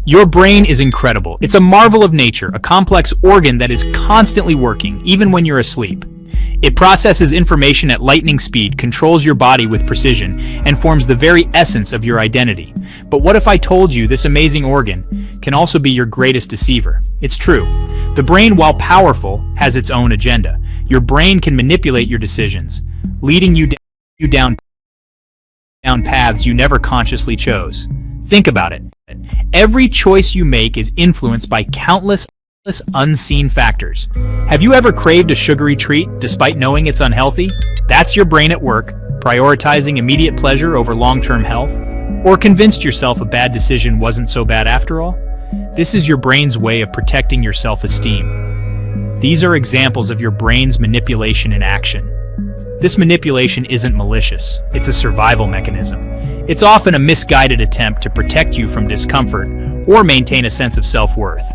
Your brain is incredible. It's a marvel of nature, a complex organ that is constantly working, even when you're asleep. It processes information at lightning speed, controls your body with precision, and forms the very essence of your identity. But what if I told you this amazing organ can also be your greatest deceiver? It's true. The brain, while powerful, has its own agenda. Your brain can manipulate your decisions, leading you down paths you never consciously chose. Think about it. Every choice you make is influenced by countless unseen factors. Have you ever craved a sugary treat despite knowing it's unhealthy? That's your brain at work, prioritizing immediate pleasure over long-term health? Or convinced yourself a bad decision wasn't so bad after all? This is your brain's way of protecting your self-esteem. These are examples of your brain's manipulation in action. This manipulation isn't malicious, it's a survival mechanism. It's often a misguided attempt to protect you from discomfort or maintain a sense of self-worth.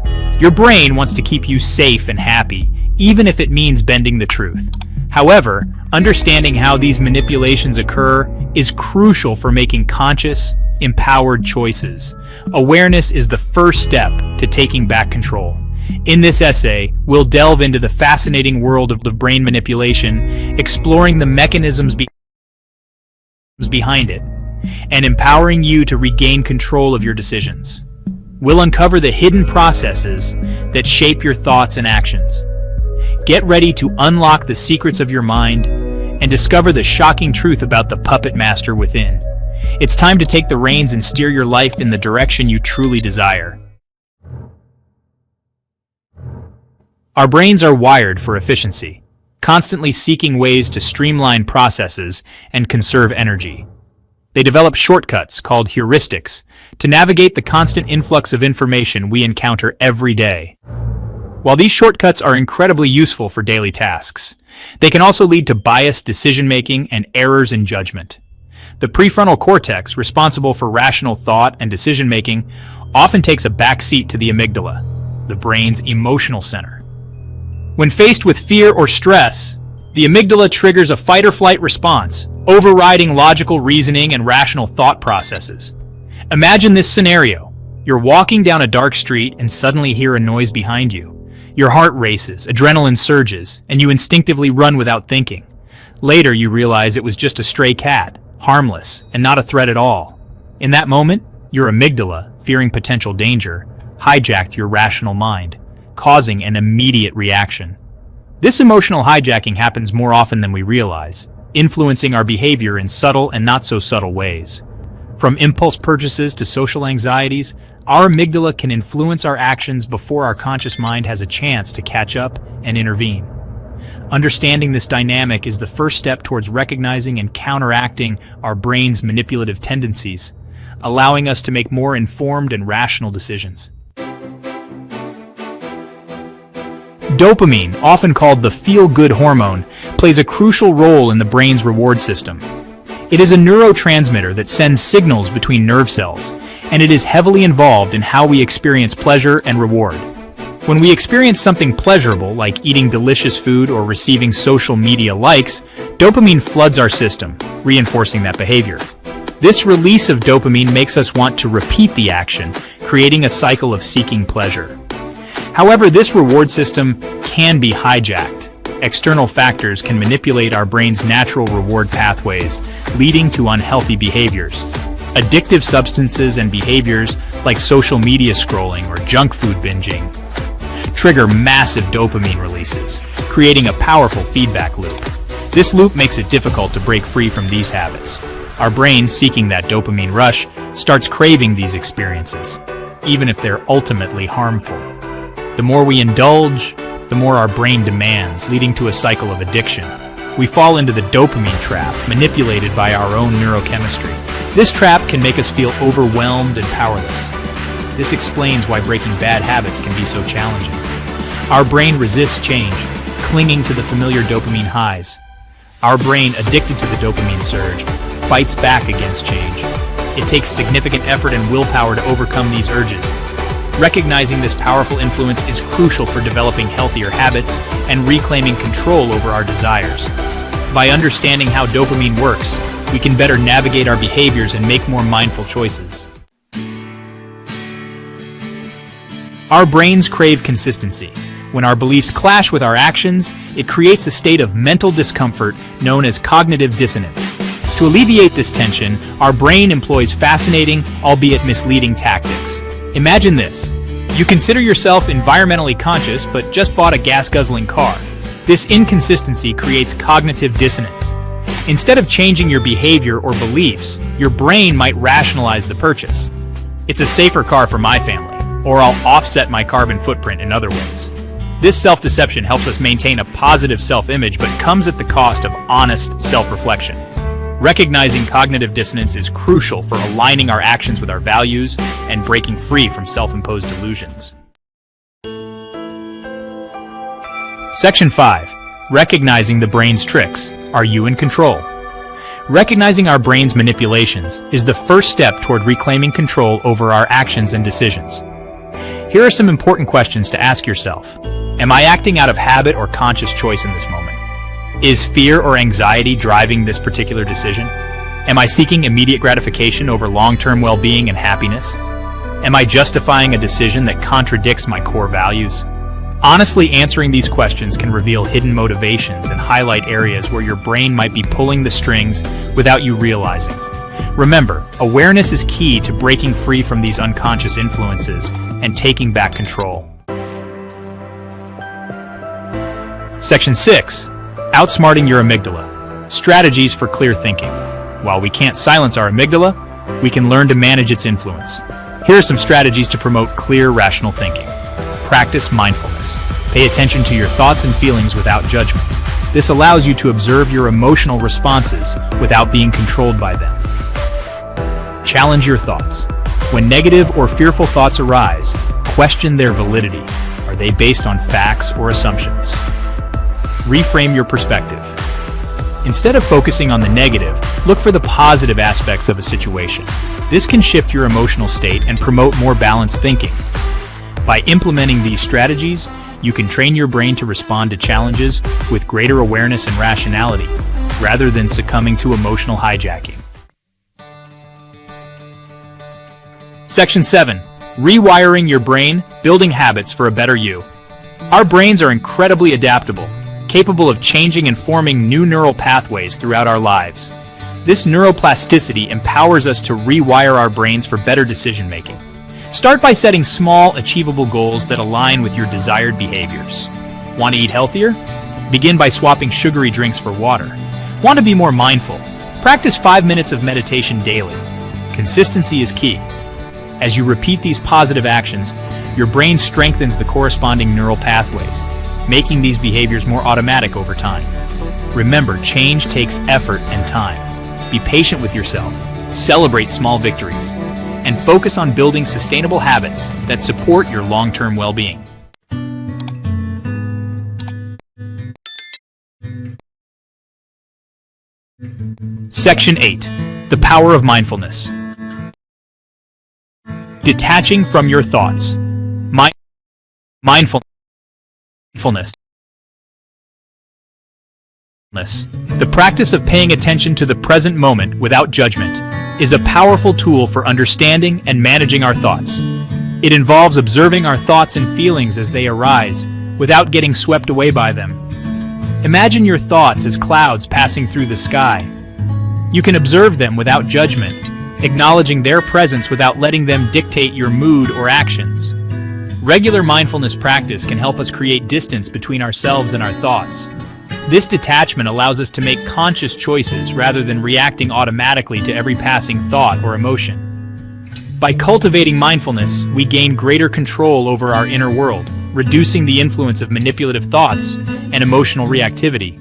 Your brain wants to keep you safe and happy, even if it means bending the truth. However, understanding how these manipulations occur is crucial for making conscious, empowered choices. Awareness is the first step to taking back control. In this essay, we'll delve into the fascinating world of the brain manipulation, exploring the mechanisms behind it, and empowering you to regain control of your decisions. We'll uncover the hidden processes that shape your thoughts and actions. Get ready to unlock the secrets of your mind and discover the shocking truth about the puppet master within. It's time to take the reins and steer your life in the direction you truly desire. Our brains are wired for efficiency, constantly seeking ways to streamline processes and conserve energy. They develop shortcuts called heuristics to navigate the constant influx of information we encounter every day. While these shortcuts are incredibly useful for daily tasks, they can also lead to biased decision-making and errors in judgment. The prefrontal cortex, responsible for rational thought and decision-making, often takes a backseat to the amygdala, the brain's emotional center. When faced with fear or stress, the amygdala triggers a fight-or-flight response, overriding logical reasoning and rational thought processes. Imagine this scenario. You're walking down a dark street and suddenly hear a noise behind you. Your heart races, adrenaline surges, and you instinctively run without thinking. Later, you realize it was just a stray cat, harmless, and not a threat at all. In that moment, your amygdala, fearing potential danger, hijacked your rational mind, causing an immediate reaction. This emotional hijacking happens more often than we realize, influencing our behavior in subtle and not so subtle ways. From impulse purchases to social anxieties, our amygdala can influence our actions before our conscious mind has a chance to catch up and intervene. Understanding this dynamic is the first step towards recognizing and counteracting our brain's manipulative tendencies, allowing us to make more informed and rational decisions. Dopamine, often called the feel-good hormone, plays a crucial role in the brain's reward system. It is a neurotransmitter that sends signals between nerve cells, and it is heavily involved in how we experience pleasure and reward. When we experience something pleasurable, like eating delicious food or receiving social media likes, dopamine floods our system, reinforcing that behavior. This release of dopamine makes us want to repeat the action, creating a cycle of seeking pleasure. However, this reward system can be hijacked. External factors can manipulate our brain's natural reward pathways, leading to unhealthy behaviors. Addictive substances and behaviors like social media scrolling or junk food binging trigger massive dopamine releases, creating a powerful feedback loop. This loop makes it difficult to break free from these habits. Our brain, seeking that dopamine rush, starts craving these experiences, even if they're ultimately harmful. The more we indulge, the more our brain demands, leading to a cycle of addiction. We fall into the dopamine trap, manipulated by our own neurochemistry. This trap can make us feel overwhelmed and powerless. This explains why breaking bad habits can be so challenging. Our brain resists change, clinging to the familiar dopamine highs. Our brain, addicted to the dopamine surge, fights back against change. It takes significant effort and willpower to overcome these urges. Recognizing this powerful influence is crucial for developing healthier habits and reclaiming control over our desires. By understanding how dopamine works, we can better navigate our behaviors and make more mindful choices. Our brains crave consistency. When our beliefs clash with our actions, it creates a state of mental discomfort known as cognitive dissonance. To alleviate this tension, our brain employs fascinating, albeit misleading tactics. Imagine this. You consider yourself environmentally conscious but just bought a gas-guzzling car. This inconsistency creates cognitive dissonance. Instead of changing your behavior or beliefs, your brain might rationalize the purchase. It's a safer car for my family, or I'll offset my carbon footprint in other ways. This self-deception helps us maintain a positive self-image but comes at the cost of honest self-reflection. Recognizing cognitive dissonance is crucial for aligning our actions with our values and breaking free from self-imposed delusions. Section 5. Recognizing the brain's tricks. Are you in control? Recognizing our brain's manipulations is the first step toward reclaiming control over our actions and decisions. Here are some important questions to ask yourself. Am I acting out of habit or conscious choice in this moment? Is fear or anxiety driving this particular decision? Am I seeking immediate gratification over long-term well-being and happiness? Am I justifying a decision that contradicts my core values? Honestly answering these questions can reveal hidden motivations and highlight areas where your brain might be pulling the strings without you realizing. Remember, awareness is key to breaking free from these unconscious influences and taking back control. Section 6. Outsmarting your amygdala. Strategies for clear thinking. While we can't silence our amygdala, we can learn to manage its influence. Here are some strategies to promote clear, rational thinking. Practice mindfulness. Pay attention to your thoughts and feelings without judgment. This allows you to observe your emotional responses without being controlled by them. Challenge your thoughts. When negative or fearful thoughts arise, question their validity. Are they based on facts or assumptions? Reframe your perspective. Instead of focusing on the negative, look for the positive aspects of a situation. This can shift your emotional state and promote more balanced thinking. By implementing these strategies, you can train your brain to respond to challenges with greater awareness and rationality, rather than succumbing to emotional hijacking. Section 7. Rewiring your brain, building habits for a better you. Our brains are incredibly adaptable, capable of changing and forming new neural pathways throughout our lives. This neuroplasticity empowers us to rewire our brains for better decision-making. Start by setting small, achievable goals that align with your desired behaviors. Want to eat healthier? Begin by swapping sugary drinks for water. Want to be more mindful? Practice 5 minutes of meditation daily. Consistency is key. As you repeat these positive actions, your brain strengthens the corresponding neural pathways, making these behaviors more automatic over time. Remember, change takes effort and time. Be patient with yourself, celebrate small victories, and focus on building sustainable habits that support your long-term well-being. Section 8. The power of mindfulness. Detaching from your thoughts. Mindfulness. The practice of paying attention to the present moment without judgment is a powerful tool for understanding and managing our thoughts. It involves observing our thoughts and feelings as they arise, without getting swept away by them. Imagine your thoughts as clouds passing through the sky. You can observe them without judgment, acknowledging their presence without letting them dictate your mood or actions. Regular mindfulness practice can help us create distance between ourselves and our thoughts. This detachment allows us to make conscious choices rather than reacting automatically to every passing thought or emotion. By cultivating mindfulness, we gain greater control over our inner world, reducing the influence of manipulative thoughts and emotional reactivity.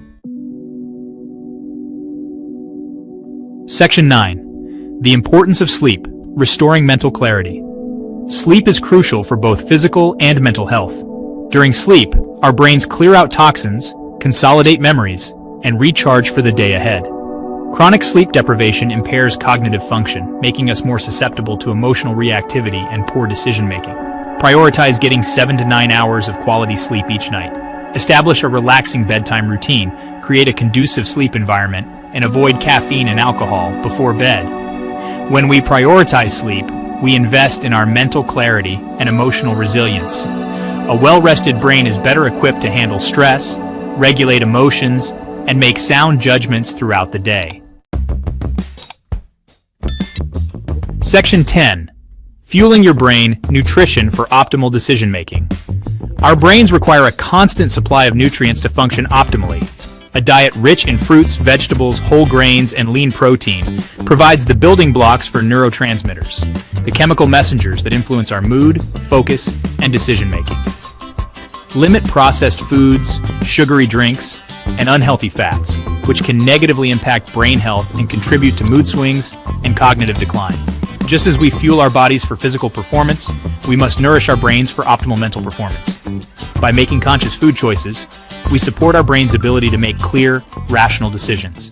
Section 9. The importance of sleep, restoring mental clarity. Sleep is crucial for both physical and mental health. During sleep, our brains clear out toxins, consolidate memories, and recharge for the day ahead. Chronic sleep deprivation impairs cognitive function, making us more susceptible to emotional reactivity and poor decision-making. Prioritize getting 7 to 9 hours of quality sleep each night. Establish a relaxing bedtime routine, create a conducive sleep environment, and avoid caffeine and alcohol before bed. When we prioritize sleep, we invest in our mental clarity and emotional resilience. A well-rested brain is better equipped to handle stress, regulate emotions, and make sound judgments throughout the day. Section 10. Fueling your brain, nutrition for optimal decision-making. Our brains require a constant supply of nutrients to function optimally. A diet rich in fruits, vegetables, whole grains, and lean protein provides the building blocks for neurotransmitters, the chemical messengers that influence our mood, focus, and decision-making. Limit processed foods, sugary drinks, and unhealthy fats, which can negatively impact brain health and contribute to mood swings and cognitive decline. Just as we fuel our bodies for physical performance, we must nourish our brains for optimal mental performance. By making conscious food choices, we support our brain's ability to make clear, rational decisions.